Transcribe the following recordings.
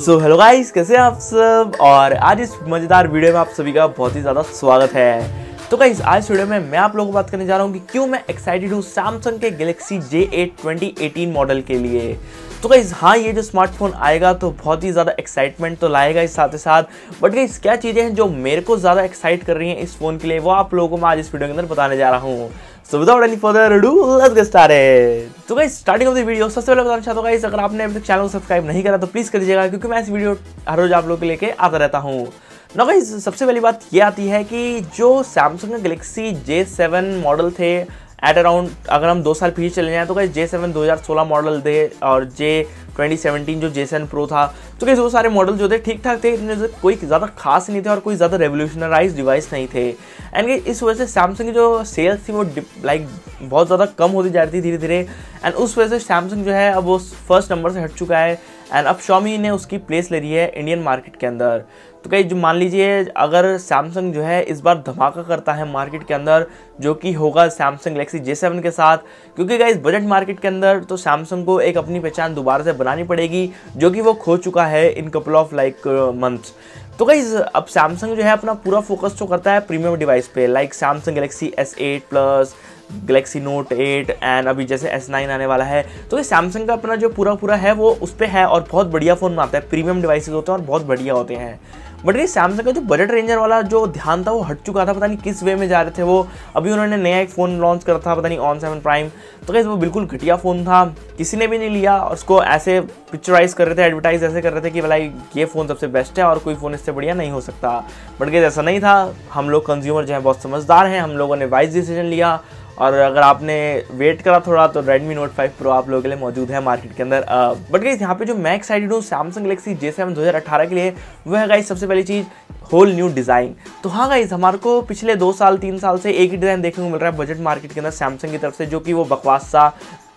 So hello guys, कैसे हैं आप सब। और आज इस मज़ेदार वीडियो में आप सभी का बहुत ही ज़्यादा स्वागत है। तो गाइस आज वीडियो में मैं आप लोगों को बात करने जा रहा हूँ कि क्यों मैं एक्साइटेड हूँ सैमसंग के गैलेक्सी J8 2018 मॉडल के लिए। तो गाइस हाँ, ये जो स्मार्टफोन आएगा तो बहुत ही ज़्यादा एक्साइटमेंट तो लाएगा इस साथ ही साथ, बट गाइस क्या चीज़ें हैं जो मेरे को ज़्यादा एक्साइट कर रही हैं इस फ़ोन के लिए, वो आप लोगों को मैं आज इस वीडियो के अंदर बताने जा रहा हूँ। So without any further ado, let's get started। तो guys starting of the video सबसे पहले बताना चाहता हूँ गाइस, अगर आपने अभी तक चैनल को सब्सक्राइब नहीं करा तो प्लीज़ कर दीजिएगा, क्योंकि मैं इस वीडियो हर रोज आप लोगों के लेके आता रहता हूँ ना। गाइस सबसे पहली बात ये आती है कि जो सैमसंग के गैलेक्सी J7 मॉडल थे एट अराउंड, अगर हम 2 साल पीछे चले जाएँ तो गाइस J7 2016 मॉडल थे और J2017 जो J7 Pro था, तो गाइस वो सारे मॉडल जो थे ठीक ठाक थे, इतने कोई ज़्यादा खास नहीं थे और कोई ज़्यादा रेवोल्यूशनराइज डिवाइस नहीं थे। एंड इस वजह से सैमसंग की जो सेल्स थी वो लाइक बहुत ज़्यादा कम होती जा रही थी धीरे धीरे। एंड उस वजह से सैमसंग जो है अब वो फर्स्ट नंबर से हट चुका है एंड अब Xiaomi ने उसकी प्लेस ले रही है इंडियन मार्केट के अंदर। तो गाइस जो मान लीजिए अगर सैमसंग जो है इस बार धमाका करता है मार्केट के अंदर, जो कि होगा सैमसंग गैलेक्सी J7 के साथ, क्योंकि गाइस बजट मार्केट के अंदर तो सैमसंग को एक अपनी पहचान दोबारा से बनानी पड़ेगी, जो कि वो खो चुका है इन कपल ऑफ मंथ्स। तो गाइस अब सैमसंग जो है अपना पूरा फोकस तो करता है प्रीमियम डिवाइस पे, like Samsung Galaxy S8 plus, Galaxy note 8 and अभी जैसे S9 आने वाला है। तो ये सैमसंग का अपना जो पूरा है वो उस पर है और बहुत बढ़िया फ़ोन बनाता है, प्रीमियम डिवाइसेस होते हैं और बहुत बढ़िया होते हैं। बट ये सैमसंग का जो बजट रेंजर वाला जो ध्यान था वो हट चुका था, पता नहीं किस वे में जा रहे थे वो। अभी उन्होंने नया एक फ़ोन लॉन्च करा था, पता नहीं ऑन 7 प्राइम, तो गाइस वो बिल्कुल घटिया फ़ोन था, किसी ने भी नहीं लिया और उसको ऐसे पिक्चराइज कर रहे थे, एडवर्टाइज ऐसे कर रहे थे कि भाई ये फ़ोन सबसे बेस्ट है और कोई फ़ोन इससे बढ़िया नहीं हो सकता। बट गाइस ऐसा नहीं था, हम लोग कंज्यूमर जो है बहुत समझदार हैं, हम लोगों ने वाइज डिसीजन लिया। और अगर आपने वेट करा थोड़ा तो Redmi Note 5 Pro आप लोगों के लिए मौजूद है मार्केट के अंदर। बट गाइस यहाँ पे जो मैं एक्साइटेड हूँ सैमसंग गैलेक्सी J7 2018 के लिए, वो है गाइस सबसे पहली चीज़ होल न्यू डिज़ाइन। तो हाँ गाइस, हमारे को पिछले 2 साल 3 साल से एक ही डिज़ाइन देखने को मिल रहा है बजट मार्केट के अंदर सैमसंग की तरफ से, जो कि वो बकवास सा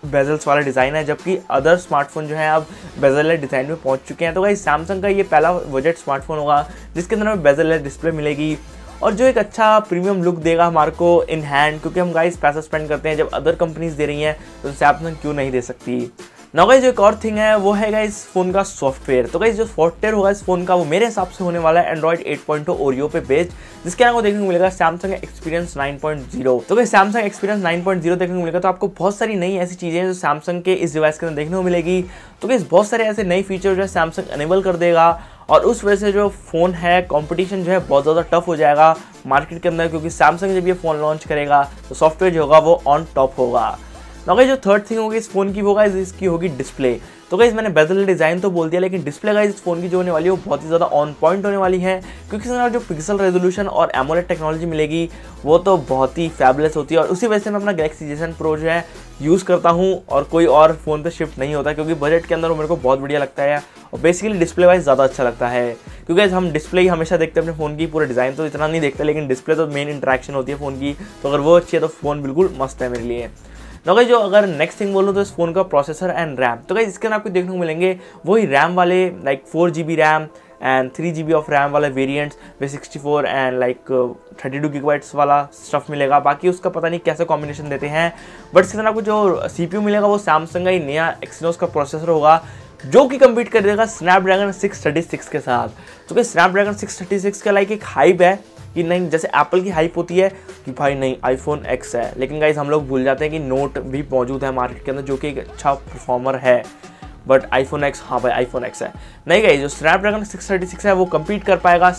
बेजल्स वाला डिज़ाइन है, जबकि अदर स्मार्टफोन जो है अब बेजल डिज़ाइन में पहुंच चुके हैं। तो गाइस सैमसंग का ये पहला बजट स्मार्टफोन होगा जिसके अंदर हमें बेजल डिस्प्ले मिलेगी और जो एक अच्छा प्रीमियम लुक देगा हमारे को इन हैंड, क्योंकि हम गाइस पैसा स्पेंड करते हैं, जब अदर कंपनीज दे रही हैं तो सैमसंग क्यों नहीं दे सकती। ना गाइस जो एक और थिंग है वो है गाइस फ़ोन का सॉफ्टवेयर। तो गाइस जो सॉफ्टवेयर होगा इस फोन का वो मेरे हिसाब से होने वाला है Android 8.0 ओरियो पे बेस्ड, जिसके आपको देखने को मिलेगा सैमसंग एक्सपीरियंस 9.0। तो गाइस सैमसंग एक्सपीरियंस 9.0 देखने को मिलेगा, तो आपको बहुत सारी नई ऐसी चीज़ें हैं जो सैमसंग के इस डिवाइस के अंदर देखने को मिलेगी। तो गाइस बहुत सारे ऐसे नए फीचर जो है सैमसंग अनेबल कर देगा और उस वजह से जो फ़ोन है कंपटीशन जो है बहुत ज़्यादा टफ हो जाएगा मार्केट के अंदर, क्योंकि सैमसंग जब ये फ़ोन लॉन्च करेगा तो सॉफ्टवेयर जो होगा वो ऑन टॉप होगा। ना गाइस जो थर्ड थिंग होगी इस फ़ोन की वो गाइस इसकी होगी डिस्प्ले। तो गाइस मैंने बेजल डिज़ाइन तो बोल दिया, लेकिन डिस्प्ले गाइस इस फ़ोन की जो होने वाली है वो बहुत ही ज़्यादा ऑन पॉइंट होने वाली है, क्योंकि इसमें जो पिक्सल रेजोल्यूशन और एमोलेड टेक्नोलॉजी मिलेगी वो तो बहुत ही फैबुलस होती है। और उसी वजह से मैं अपना गैलेक्सी J7 Pro जो है यूज़ करता हूँ और कोई और फ़ोन पे शिफ्ट नहीं होता, क्योंकि बजट के अंदर वो मेरे को बहुत बढ़िया लगता है और बेसिकली डिस्प्ले वाइज ज़्यादा अच्छा लगता है। क्योंकि हम डिस्प्ले ही हमेशा देखते हैं अपने फ़ोन की, पूरा डिज़ाइन तो इतना नहीं देखते, लेकिन डिस्प्ले तो मेन इंटरेक्शन होती है फ़ोन की, तो अगर वो अच्छी है तो फ़ोन बिल्कुल मस्त है मेरे लिए। ना गाइस जो अगर नेक्स्ट थिंग बोलूँ तो इस फोन का प्रोसेसर एंड रैम, तो गाइस इसके अंदर आपको देखने को मिलेंगे वही रैम वाले like 4GB RAM and 3GB of RAM वाले वेरिएंट्स में 64 एंड लाइक 32 GB वाला स्टफ मिलेगा। बाकी उसका पता नहीं कैसे कॉम्बिनेशन देते हैं, बट इसके अंदर आपको जो CPU मिलेगा वो सैमसंग का ही नया एक्सिनोस का प्रोसेसर होगा, जो कि कम्पीट कर देगा स्नैपड्रैगन 636 के साथ। तो क्या स्नैपड्रैगन 636 का लाइक एक हाइप है कि नहीं, जैसे एप्पल की हाइप होती है कि भाई नहीं iPhone X है, लेकिन गाइस हम लोग भूल जाते हैं कि नोट भी मौजूद है मार्केट के अंदर जो कि एक अच्छा परफॉर्मर है, बट iPhone X हाँ भाई iPhone X है नहीं। गाइस जो स्नैपड्रैगन 636 है वो कम्पीट कर पाएगा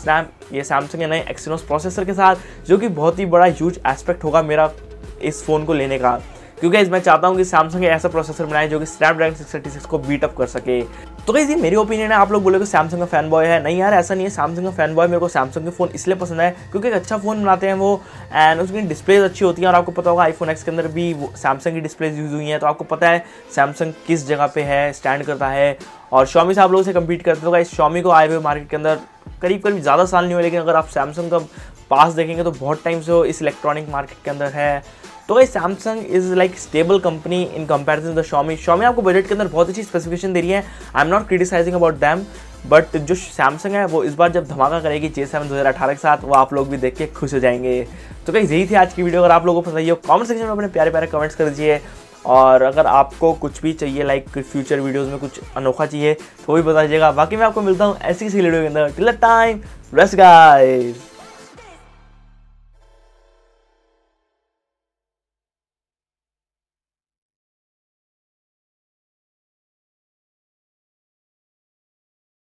ये सैमसंग के नए एक्सिनोस प्रोसेसर के साथ, जो कि बहुत ही बड़ा ह्यूज एस्पेक्ट होगा मेरा इस फ़ोन को लेने का, क्योंकि मैं चाहता हूँ कि सैमसंग ऐसा प्रोसेसर बनाए जो कि स्नैपड्रैगन 636 को बीट अप कर सके। तो गाइस ये मेरी ओपिनियन है, आप लोग बोलोगे सैमसंग का फैन बॉय है, नहीं यार ऐसा नहीं है, सैमसंग का फैन बॉय। मेरे को सैमसंग के फ़ोन इसलिए पसंद है क्योंकि एक अच्छा फ़ोन बनाते हैं वो एंड उसकी डिस्प्लेज अच्छी होती है। और आपको पता होगा iPhone X के अंदर भी सैमसंग की डिस्प्लेज यूज़ हुई हैं, तो आपको पता है सैमसंग किस जगह पे है, स्टैंड करता है और Xiaomi से आप लोगों से कम्पीट करते हो। गाइस Xiaomi को आए हुए मार्केट के अंदर करीब ज़्यादा साल नहीं हुए, लेकिन अगर आप सैमसंग का पास देखेंगे तो बहुत टाइम से वो इस इलेक्ट्रॉनिक मार्केट के अंदर है। तो guys Samsung is like stable company in comparison the Xiaomi आपको बजट के अंदर बहुत अच्छी स्पेसिफिकेशन दे रही है, I am not criticising about them, but जो सैमसंग है वो इस बार जब धमाका करेगी J7 2018 के साथ, वो आप लोग भी देख के खुश हो जाएंगे। तो गाइस यही थी आज की वीडियो, अगर आप लोगों को पसंद आई हो कमेंट सेक्शन में अपने प्यारे प्यारे कमेंट्स कर दीजिए और अगर आपको कुछ भी चाहिए लाइक फ्यूचर वीडियोज़ में कुछ अनोखा चाहिए तो भी बता दीजिएगा। बाकी मैं आपको मिलता हूँ ऐसी किसी वीडियो के अंदर। Till the time, rest guys.